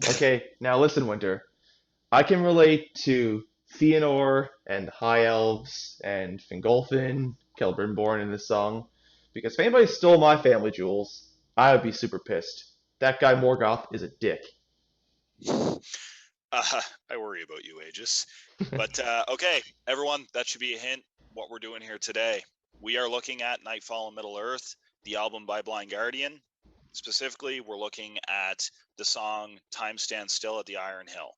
Okay, now listen, Winter. I can relate to Fëanor and High Elves and Fingolfin, Celebrimbor in this song, because if anybody stole my family jewels, I would be super pissed. That guy Morgoth is a dick. I worry about you, Aegis. But okay, everyone, that should be a hint what we're doing here today. We are looking at Nightfall in Middle-earth, the album by Blind Guardian. Specifically, we're looking at the song Time Stands Still at the Iron Hill.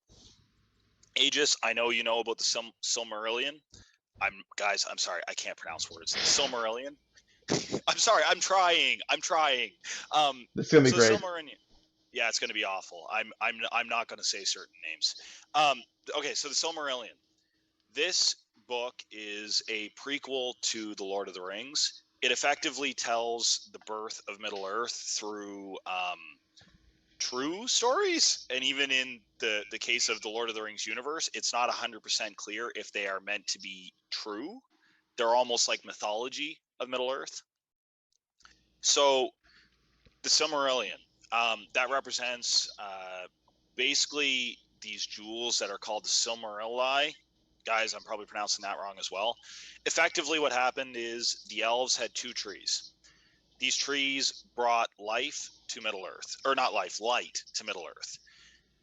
Aegis, I know you know about the Silmarillion. I'm sorry, I can't pronounce words. The Silmarillion. I'm sorry, I'm trying. This is gonna be So the great. Silmarillion. Yeah, it's going to be awful. I'm not going to say certain names. Okay, so the Silmarillion. This book is a prequel to The Lord of the Rings. It effectively tells the birth of Middle Earth through true stories, and even in the case of the Lord of the Rings universe, it's not 100% clear if they are meant to be true. They're almost like mythology of Middle Earth. So the Silmarillion, that represents basically these jewels that are called the Silmarilli. Guys, I'm probably pronouncing that wrong as well. Effectively, what happened is the elves had two trees. These trees brought life to Middle Earth, or not life, light to Middle Earth.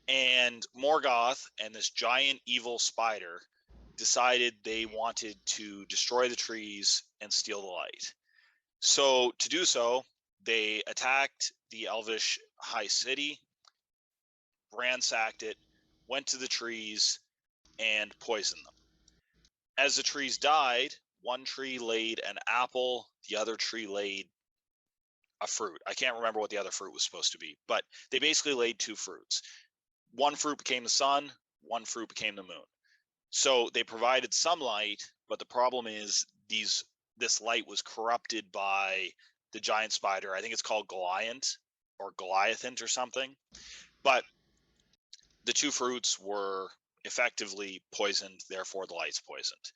And Morgoth and this giant evil spider decided they wanted to destroy the trees and steal the light. So to do so, they attacked the elvish high city, ransacked it, went to the trees, and poisoned them. As the trees died, one tree laid an apple, the other tree laid a fruit. I can't remember what the other fruit was supposed to be, but they basically laid two fruits. One fruit became the sun, one fruit became the moon. So they provided some light, but the problem is this light was corrupted by the giant spider. I think it's called Goliath or Goliathant or something. But the two fruits were effectively poisoned, therefore the light's poisoned.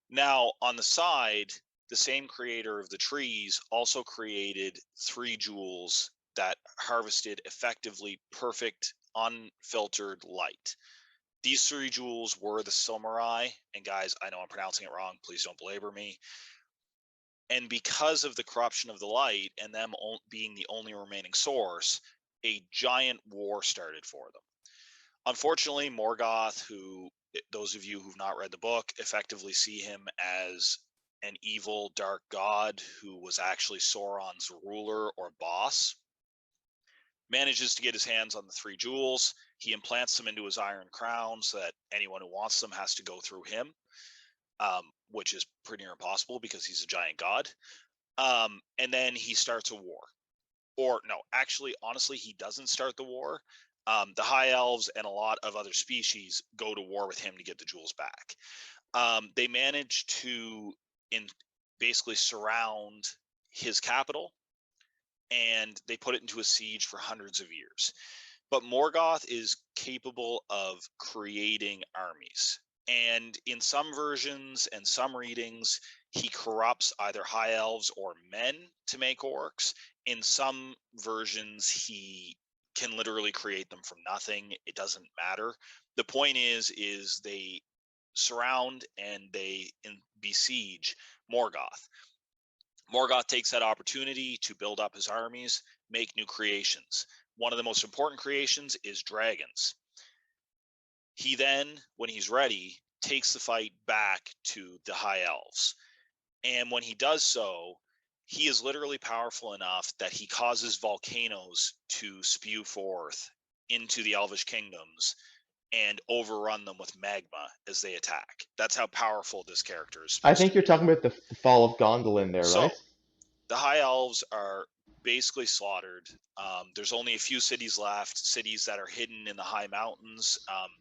Now, on the side, the same creator of the trees also created three jewels that harvested effectively perfect, unfiltered light. These three jewels were the Silmarillion, and guys, I know I'm pronouncing it wrong. Please don't belabor me. And because of the corruption of the light and them being the only remaining source, a giant war started for them. Unfortunately, Morgoth, who those of you who've not read the book effectively see him as an evil dark god who was actually Sauron's ruler or boss, manages to get his hands on the three jewels. He implants them into his iron crown so that anyone who wants them has to go through him, which is pretty near impossible because he's a giant god. And then he starts a war. Or no, actually, honestly, he doesn't start the war. The High Elves and a lot of other species go to war with him to get the jewels back. They manage to basically surround his capital, and they put it into a siege for hundreds of years. But Morgoth is capable of creating armies. And in some versions and some readings, he corrupts either high elves or men to make orcs. In some versions, he can literally create them from nothing. It doesn't matter. The point is they surround and they besiege Morgoth. Morgoth takes that opportunity to build up his armies, make new creations. One of the most important creations is dragons. He then, when he's ready, takes the fight back to the High Elves. And when he does so, he is literally powerful enough that he causes volcanoes to spew forth into the Elvish kingdoms and overrun them with magma as they attack. That's how powerful this character is I supposed to think you're be. talking about the fall of Gondolin there, right? So, the High Elves are basically slaughtered. There's only a few cities left, cities that are hidden in the high mountains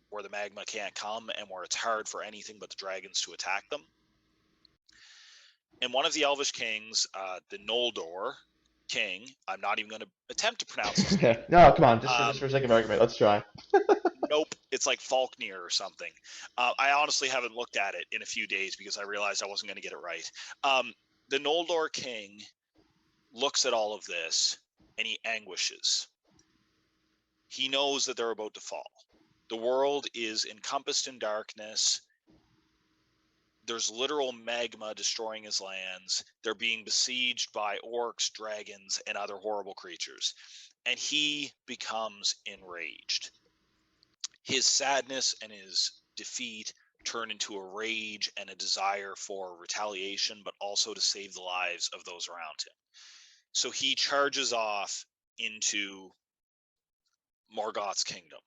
where the magma can't come and where it's hard for anything but the dragons to attack them. And one of the Elvish kings, the Noldor king, I'm not even going to attempt to pronounce his name. No, come on, just Um, for sake of argument, let's try. nope, it's like Falkner or something. I honestly haven't looked at it in a few days because I realized I wasn't going to get it right. The Noldor king looks at all of this and he anguishes. He knows that they're about to fall. The world is encompassed in darkness. There's literal magma destroying his lands. They're being besieged by orcs, dragons, and other horrible creatures. And he becomes enraged. His sadness and his defeat turn into a rage and a desire for retaliation, but also to save the lives of those around him. So he charges off into Morgoth's kingdom.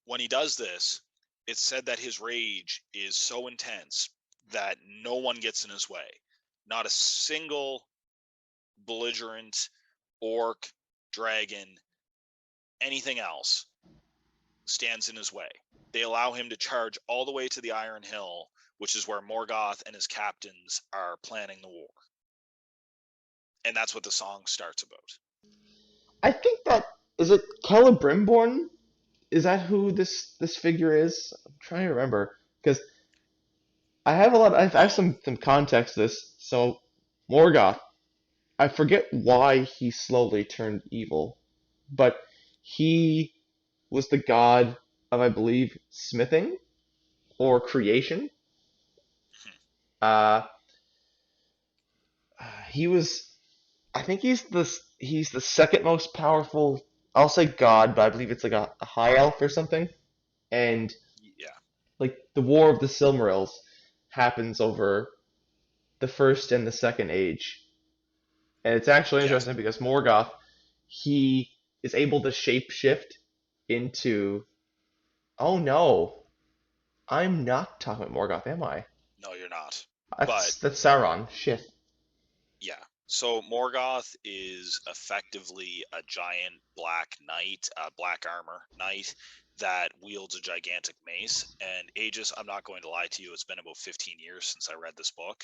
When he does this, it's said that his rage is so intense that no one gets in his way. Not a single belligerent orc, dragon, anything else stands in his way. They allow him to charge all the way to the Iron Hill, which is where Morgoth and his captains are planning the war. And that's what the song starts about. I think that is it. Celebrimborn? Is that who this figure is? I'm trying to remember because I have a lot. I have No, some context to this. So Morgoth, I forget why he slowly turned evil, but he was the god of, I believe, smithing or creation. Uh, he was. I think he's the second most powerful. I'll say god, but I believe it's like a high elf or something. And yeah, like the War of the Silmarils happens over the first and the second age, and it's actually yes. interesting because Morgoth he is able to shapeshift into. Oh no, I'm not talking about Morgoth, am I? No, you're not. But That's Sauron. Shit. yeah. So Morgoth is effectively a giant black knight, black armor knight that wields a gigantic mace. And Aegis, I'm not going to lie to you, it's been about 15 years since I read this book.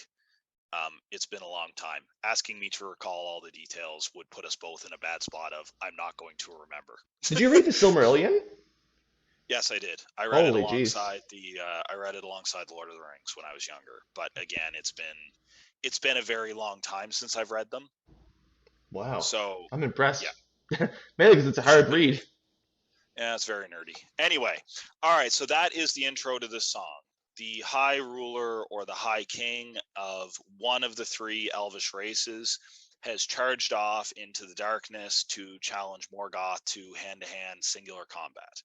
It's been a long time. Asking me to recall all the details would put us both in a bad spot of I'm not going to remember. Did you read the Silmarillion? Yes, I did. I read it Holy jeez. alongside the Lord of the Rings when I was younger. But again, it's been a very long time since I've read them. Wow. So I'm yeah, impressed. Mainly because it's a hard read. yeah, it's very nerdy. Anyway, all right. So that is the intro to this song. The High Ruler or the High King of one of the three Elvish races has charged off into the darkness to challenge Morgoth to hand-to-hand singular combat.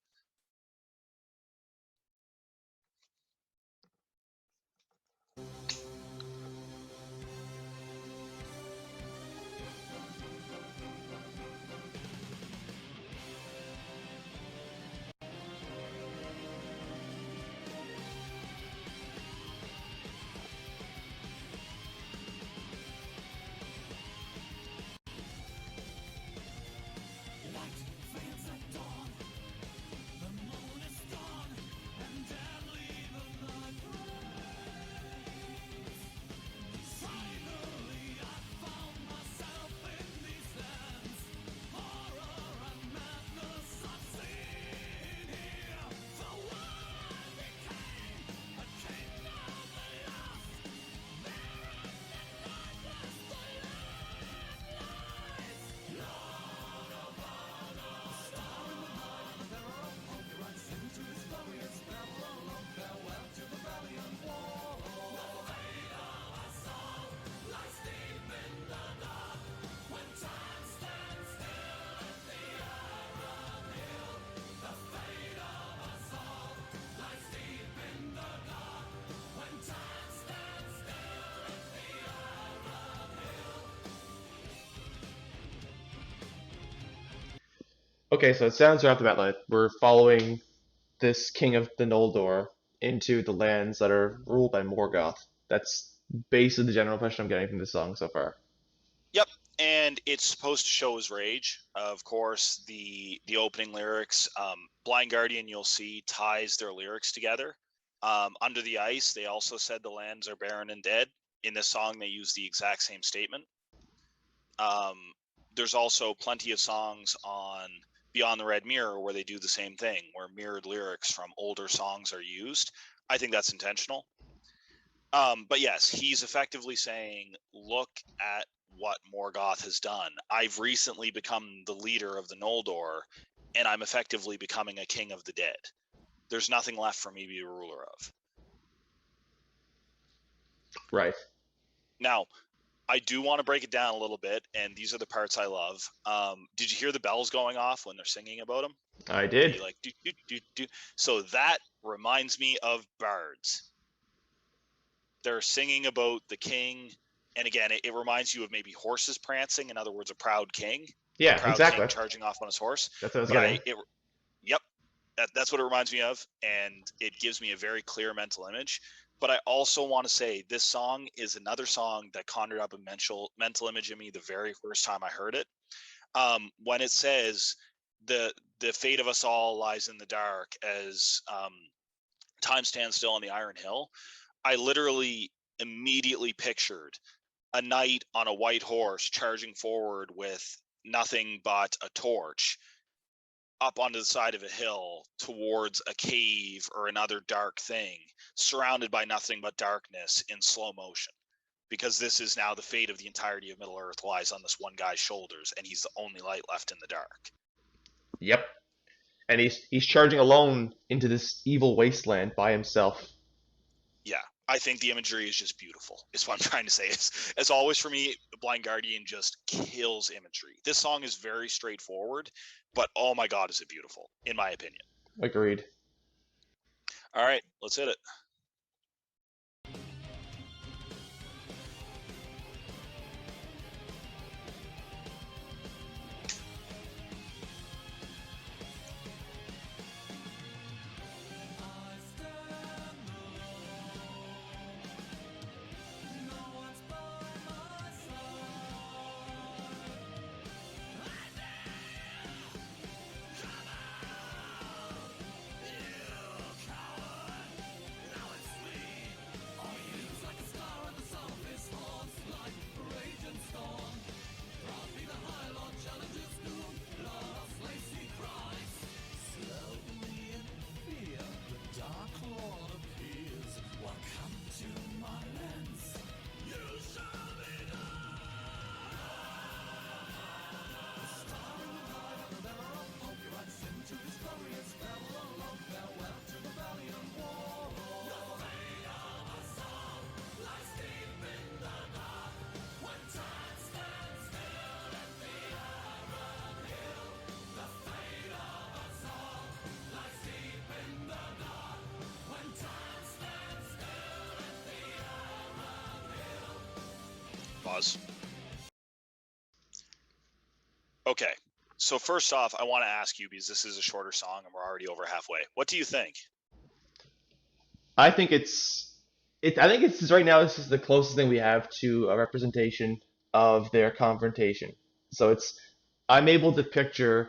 Okay, so it sounds right off the bat like we're following this king of the Noldor into the lands that are ruled by Morgoth. That's basically the general impression I'm getting from this song so far. Yep, and it's supposed to show his rage. Of course, the opening lyrics, Blind Guardian, you'll see, ties their lyrics together. Under the Ice, they also said the lands are barren and dead. In this song, they use the exact same statement. There's also plenty of songs on Beyond the Red Mirror where they do the same thing, where mirrored lyrics from older songs are used. I think that's intentional. But yes, he's effectively saying, look at what Morgoth has done. I've recently become the leader of the Noldor, and I'm effectively becoming a king of the dead. There's nothing left for me to be a ruler of. Right. Now, I do want to break it down a little bit, and these are the parts I love. Did you hear the bells going off when they're singing about him? I did. The, like, do, do, do, do. So that reminds me of bards. They're singing about the king, and again, it reminds you of maybe horses prancing. In other words, a proud king. Yeah, A proud exactly. king charging off on his horse. That's what I was But getting. Yep, that's what it reminds me of, and it gives me a very clear mental image. But I also want to say this song is another song that conjured up a mental image in me the very first time I heard it. When it says the fate of us all lies in the dark as time stands still on the Iron Hill, I literally immediately pictured a knight on a white horse charging forward with nothing but a torch up onto the side of a hill towards a cave or another dark thing, surrounded by nothing but darkness in slow motion. Because this is now the fate of the entirety of Middle Earth lies on this one guy's shoulders, and he's the only light left in the dark. Yep. And he's charging alone into this evil wasteland by himself. Yeah, I think the imagery is just beautiful. Is what I'm trying to say. As always for me, Blind Guardian just kills imagery. This song is very straightforward, but oh my god, is it beautiful, in my opinion. Agreed. All right, let's hit it. Pause. Okay, so first off, I want to ask you, because this is a shorter song and we're already over halfway. What do you think? I think I think it's right now. This is the closest thing we have to a representation of their confrontation. So I'm able to picture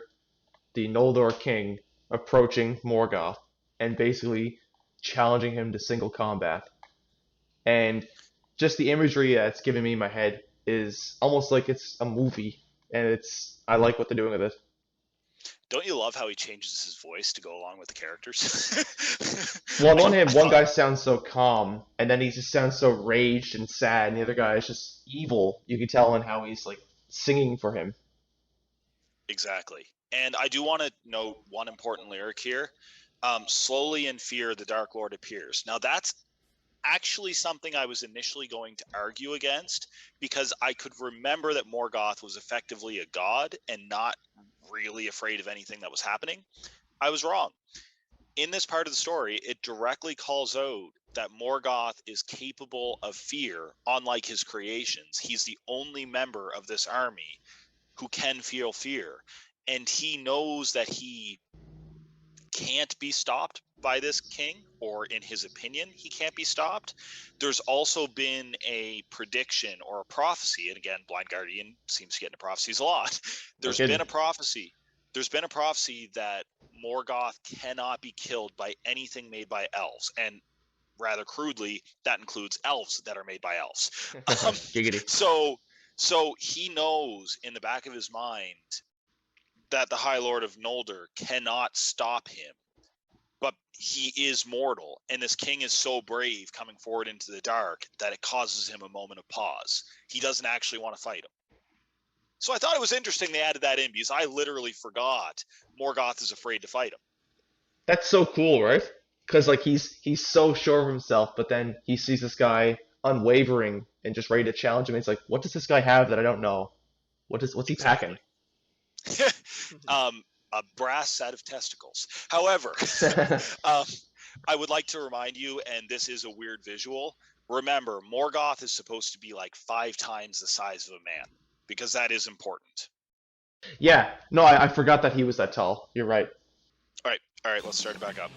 the Noldor king approaching Morgoth and basically challenging him to single combat. And just the imagery that's giving me in my head is almost like it's a movie, and I like what they're doing with it. Don't you love how he changes his voice to go along with the characters? Well, on one I hand, one thought guy sounds so calm, and then he just sounds so raged and sad, and the other guy is just evil. You can tell in how he's like singing for him. exactly. And I do want to note one important lyric here. Slowly in fear, the Dark Lord appears. Now, that's actually something I was initially going to argue against, because I could remember that Morgoth was effectively a god and not really afraid of anything that was happening. I was wrong. In this part of the story, it directly calls out that Morgoth is capable of fear, unlike his creations. He's the only member of this army who can feel fear. And he knows that he can't be stopped by this king, or in his opinion, he can't be stopped. There's also been a prediction or a prophecy, and again, Blind Guardian seems to get into prophecies a lot. No There's kidding. been a prophecy. There's been a prophecy that Morgoth cannot be killed by anything made by elves, and rather crudely, that includes elves that are made by elves. Um, Giggity. so, so he knows in the back of his mind that the High Lord of Noldor cannot stop him, but he is mortal, and this king is so brave coming forward into the dark that it causes him a moment of pause. He doesn't actually want to fight him. So I thought it was interesting they added that in because I literally forgot Morgoth is afraid to fight him. That's so cool, right? Because like he's so sure of himself, but then he sees this guy unwavering and just ready to challenge him. And he's like, what does this guy have that I don't know? What's he packing? Exactly. A brass set of testicles. However, um, I would like to remind you, and this is a weird visual. Remember, Morgoth is supposed to be like 5 times the size of a man because that is important. Yeah, no, I forgot that he was that tall. You're right. All right, let's start it back up.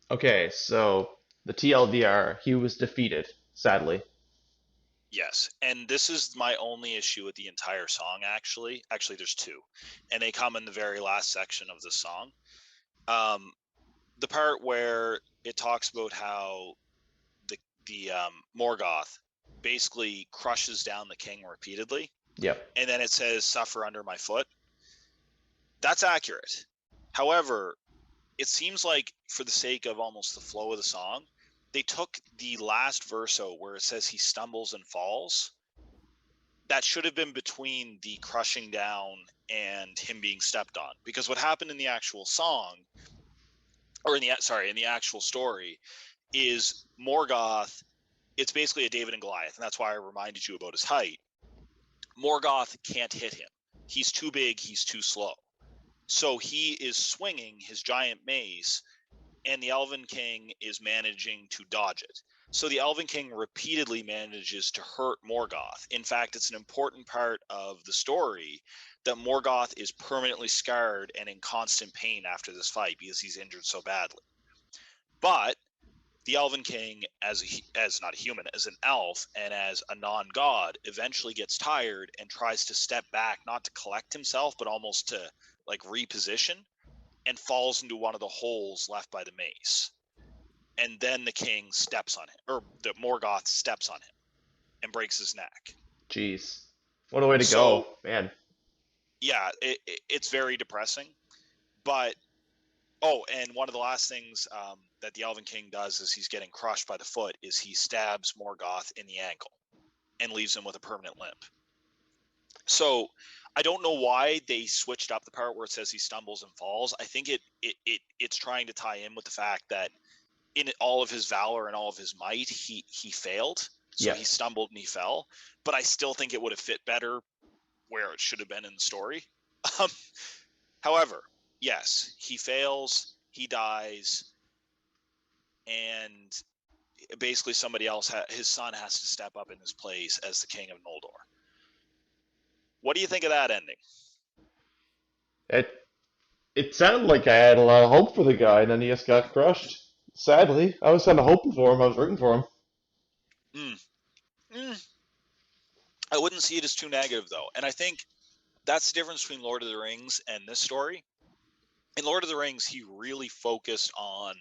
Okay, so the TLDR, he was defeated, sadly. Yes, and this is my only issue with the entire song. Actually, there's two, and they come in the very last section of the song. Um, the part where it talks about how the Morgoth basically crushes down the king repeatedly, Yep. and then it says "suffer under my foot." That's accurate. However, it seems like for the sake of almost the flow of the song, they took the last verso where it says he stumbles and falls. That should have been between the crushing down and him being stepped on, because what happened in the actual song, or in the actual story, is Morgoth. It's basically a David and Goliath, and that's why I reminded you about his height. Morgoth can't hit him. He's too big. He's too slow. So he is swinging his giant mace, and the Elven King is managing to dodge it. So the Elven King repeatedly manages to hurt Morgoth. In fact, it's an important part of the story that Morgoth is permanently scarred and in constant pain after this fight because he's injured so badly. But the Elven King, as not a human, as an elf and as a non-god, eventually gets tired and tries to step back, not to collect himself, but almost to like reposition, and falls into one of the holes left by the mace. And then the king steps on him, or the Morgoth steps on him and breaks his neck. Jeez. What a way to So go, man. yeah, it's very depressing. But and one of the last things that the Elven King does as he's getting crushed by the foot is he stabs Morgoth in the ankle and leaves him with a permanent limp. So I don't know why they switched up the part where it says he stumbles and falls. I think it's trying to tie in with the fact that in all of his valor and all of his might, he failed. So he Yes. stumbled and he fell. But I still think it would have fit better where it should have been in the story. Um, However, yes, he fails. he dies, and basically somebody else, his son has to step up in his place as the king of Noldor. What do you think of that ending? It it sounded like I had a lot of hope for the guy, and then he just got crushed. Sadly, I was kind of hoping for him. I was rooting for him. Mm. Mm. I wouldn't see it as too negative, though. And I think that's the difference between Lord of the Rings and this story. In Lord of the Rings, he really focused on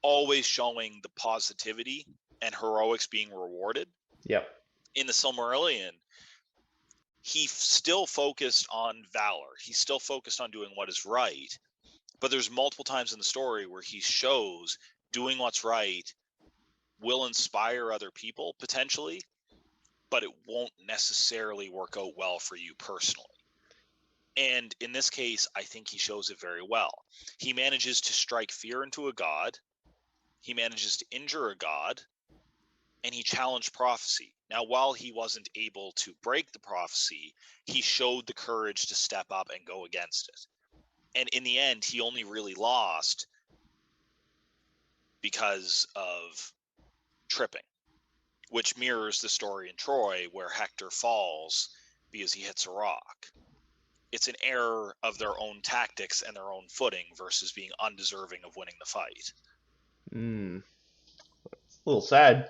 always showing the positivity and heroics being rewarded. Yep. In the Silmarillion, he still focused on valor. He still focused on doing what is right. But there's multiple times in the story where he shows doing what's right will inspire other people potentially, but it won't necessarily work out well for you personally. And in this case, I think he shows it very well. He manages to strike fear into a god. He manages to injure a god, and he challenged prophecy. Now, while he wasn't able to break the prophecy, he showed the courage to step up and go against it. And in the end, he only really lost because of tripping, which mirrors the story in Troy where Hector falls because he hits a rock. It's an error of their own tactics and their own footing versus being undeserving of winning the fight. Hmm. It's a little sad.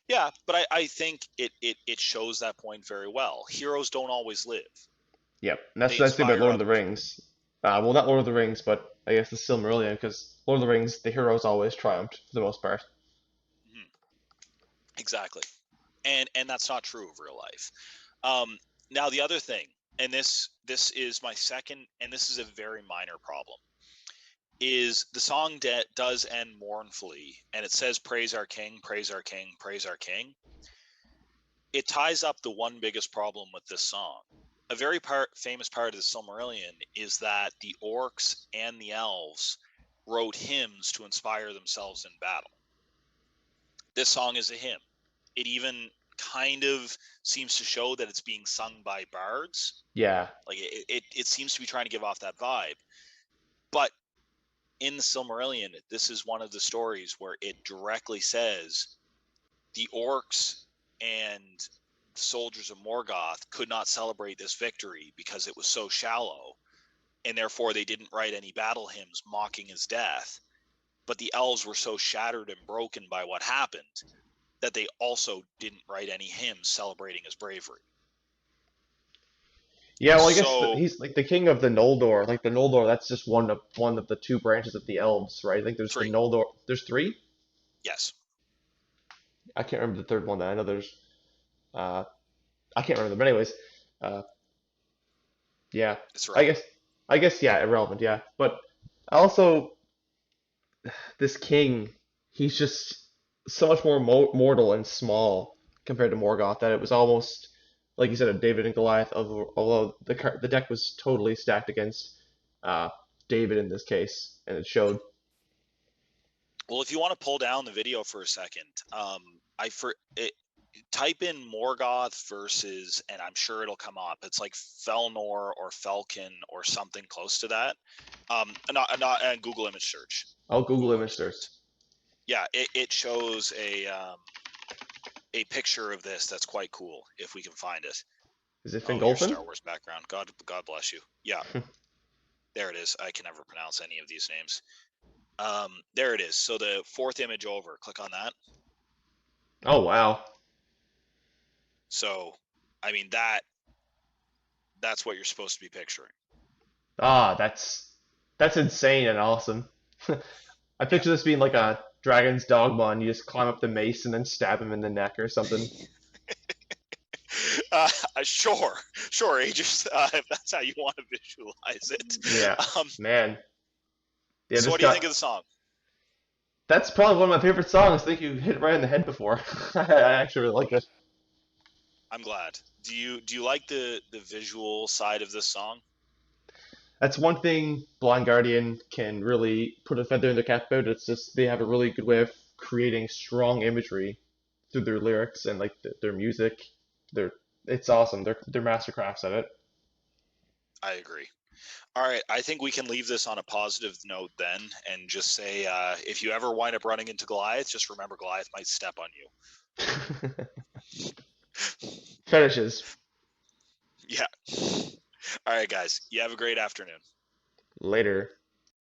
Yeah, but I think it shows that point very well. Heroes don't always live. Yep. And that's They the thing about inspire Lord of the others. Rings. Well, not Lord of the Rings, but I guess the Silmarillion, because Lord of the Rings, the heroes always triumphed for the most part. Mhm. Exactly. And that's not true of real life. Um, now the other thing, and this is my second, and this is a very minor problem, is the song does end mournfully, and it says praise our king, praise our king, praise our king. It ties up the one biggest problem with this song. A very famous part of the Silmarillion is that the orcs and the elves wrote hymns to inspire themselves in battle. This song is a hymn. It even kind of seems to show that it's being sung by bards. Yeah. Like it seems to be trying to give off that vibe. But in the Silmarillion, this is one of the stories where it directly says the orcs and soldiers of Morgoth could not celebrate this victory because it was so shallow, and therefore they didn't write any battle hymns mocking his death. But the elves were so shattered and broken by what happened that they also didn't write any hymns celebrating his bravery. Yeah, well, I guess So, he's like the king of the Noldor. Like the Noldor, that's just one of the two branches of the elves, right? I think there's the three. Noldor. There's three. Yes, I can't remember the third one. That I know there's. Uh, I can't remember them. But anyways, uh, yeah. it's I irrelevant. guess. I guess yeah, irrelevant. Yeah, but also this king, he's just so much more mortal and small compared to Morgoth that it was almost like you said, a David and Goliath. Although the deck was totally stacked against uh, David in this case, and it showed. Well, if you want to pull down the video for a second, type in Morgoth versus, and I'm sure it'll come up. It's like Felnor or Falcon or something close to that. Not Google image search. I'll Google Google image image search. search. Yeah, it shows a picture of this that's quite cool if we can find it. Is it Oh, your Fingolfin? Star Wars background. God bless you. Yeah, there it is. I can never pronounce any of these names. There it is. So the fourth image over. Click on that. Oh wow. So, I mean that's what you're supposed to be picturing. That's insane and awesome. I Yeah. picture this being like a dragon's dogma, and you just climb up the mace and then stab him in the neck or something. Sure, Aegis, if that's how you want to visualize it. Yeah, Um, man. Yeah, so this what do you got think of the song? that's probably one of my favorite songs. I think you hit it right on the head before. I actually really like it. I'm glad. Do you like the visual side of this song? That's one thing Blind Guardian can really put a feather in their cap about. It's just they have a really good way of creating strong imagery through their lyrics and like their music. They're it's awesome. They're mastercrafts at it. I agree. All right, I think we can leave this on a positive note then, and just say if you ever wind up running into Goliath, just remember Goliath might step on you. Fetishes. Yeah. All right, guys. You have a great afternoon. Later.